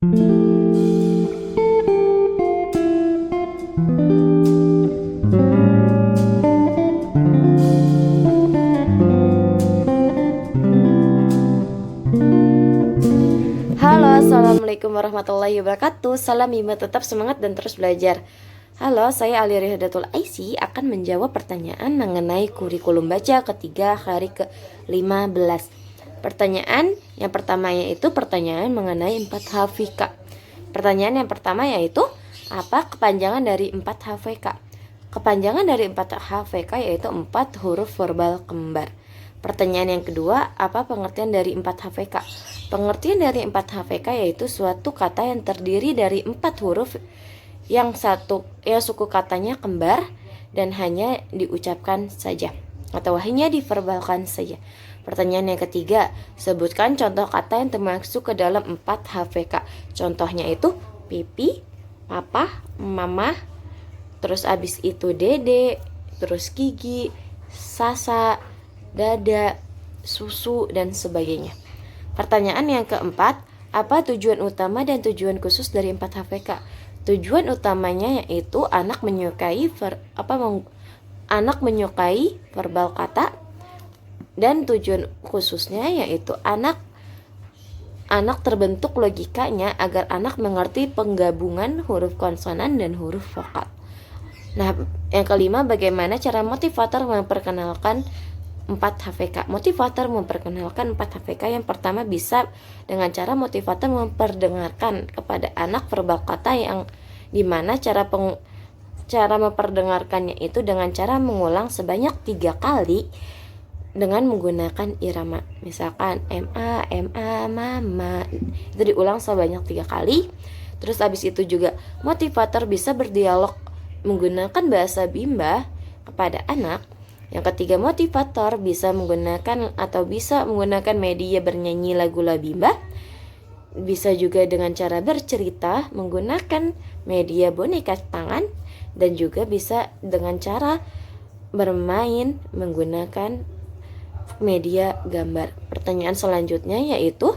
Halo, assalamualaikum warahmatullahi wabarakatuh. Salam Bima, tetap semangat dan terus belajar. Halo, saya Alia Rihaadatul Aisy akan menjawab pertanyaan mengenai kurikulum baca ketiga hari ke-15. Pertanyaan yang pertama yaitu pertanyaan mengenai 4 HVK. Pertanyaan yang pertama yaitu apa kepanjangan dari 4 HVK? Kepanjangan dari 4 HVK yaitu 4 huruf verbal kembar. Pertanyaan yang kedua, apa pengertian dari 4 HVK? Pengertian dari 4 HVK yaitu suatu kata yang terdiri dari 4 huruf yang suku katanya kembar dan hanya diucapkan saja atau hanya diverbalkan saja. Pertanyaan yang ketiga, sebutkan contoh kata yang termasuk ke dalam 4 HVK. Contohnya itu pipi, papa, mama, terus abis itu dede, terus gigi, sasa, dada, susu, dan sebagainya. Pertanyaan yang keempat, apa tujuan utama dan tujuan khusus dari 4 HVK? Tujuan utamanya yaitu anak menyukai verbal kata, dan tujuan khususnya yaitu anak terbentuk logikanya agar anak mengerti penggabungan huruf konsonan dan huruf vokal. Nah, yang kelima, bagaimana cara motivator memperkenalkan 4 HVK. Motivator memperkenalkan 4 HVK yang pertama bisa dengan cara motivator memperdengarkan kepada anak verbal kata yang dimana cara memperdengarkannya itu dengan cara mengulang sebanyak 3 kali dengan menggunakan irama. Misalkan MA, mama, itu diulang sebanyak 3 kali. Terus habis itu juga motivator bisa berdialog menggunakan bahasa Bimba kepada anak. Yang ketiga, motivator bisa menggunakan media bernyanyi lagu Bimba. Bisa juga dengan cara bercerita menggunakan media boneka tangan, dan juga bisa dengan cara bermain menggunakan media gambar. Pertanyaan selanjutnya yaitu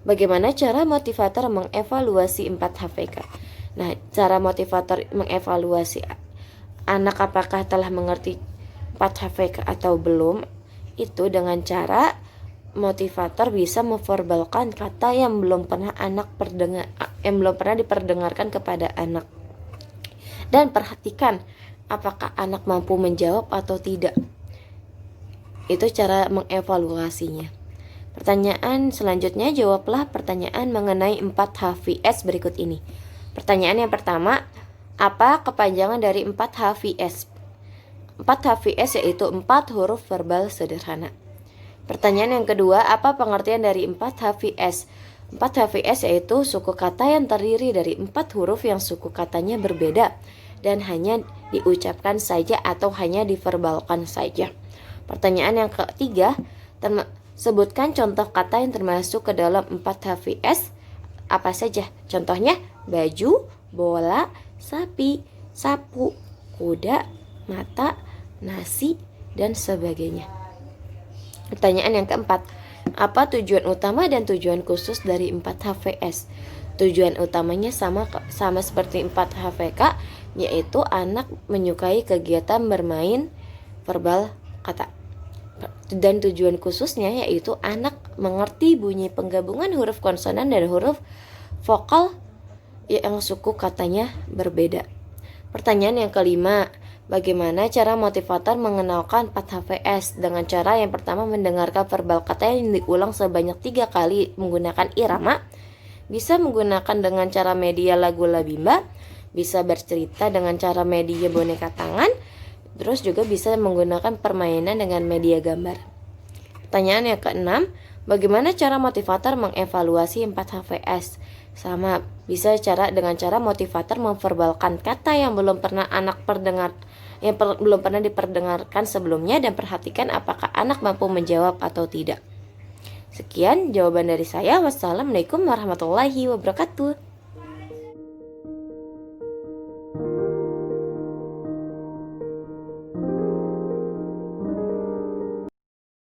bagaimana cara motivator mengevaluasi 4 HVK. Nah, cara motivator mengevaluasi anak apakah telah mengerti 4 HVK atau belum, itu dengan cara motivator bisa memverbalkan kata yang belum pernah diperdengarkan kepada anak. Dan perhatikan apakah anak mampu menjawab atau tidak. Itu cara mengevaluasinya. Pertanyaan selanjutnya, jawablah pertanyaan mengenai 4 HVS berikut ini. Pertanyaan yang pertama, apa kepanjangan dari 4 HVS? 4 HVS yaitu 4 huruf verbal sederhana. Pertanyaan yang kedua, apa pengertian dari 4 HVS? 4 HVS yaitu suku kata yang terdiri dari 4 huruf yang suku katanya berbeda dan hanya diucapkan saja atau hanya diverbalkan saja. Pertanyaan yang ketiga, sebutkan contoh kata yang termasuk ke dalam 4 HVS. Apa saja? Contohnya baju, bola, sapi, sapu, kuda, mata, nasi, dan sebagainya. Pertanyaan yang keempat, apa tujuan utama dan tujuan khusus dari 4 HVS? Tujuan utamanya sama seperti 4 HVK, yaitu anak menyukai kegiatan bermain verbal kata. Dan tujuan khususnya yaitu anak mengerti bunyi penggabungan huruf konsonan dan huruf vokal yang suku katanya berbeda. Pertanyaan yang kelima, bagaimana cara motivator mengenalkan 4 HVS? Dengan cara yang pertama mendengarkan verbal kata yang diulang sebanyak 3 kali menggunakan irama. Bisa menggunakan dengan cara media lagu Bimba. Bisa bercerita dengan cara media boneka tangan. Terus juga bisa menggunakan permainan dengan media gambar. Pertanyaan yang keenam, bagaimana cara motivator mengevaluasi 4 HVS? Sama, bisa dengan cara motivator memverbalkan kata yang belum pernah diperdengarkan sebelumnya, dan perhatikan apakah anak mampu menjawab atau tidak. Sekian jawaban dari saya. Wassalamualaikum warahmatullahi wabarakatuh.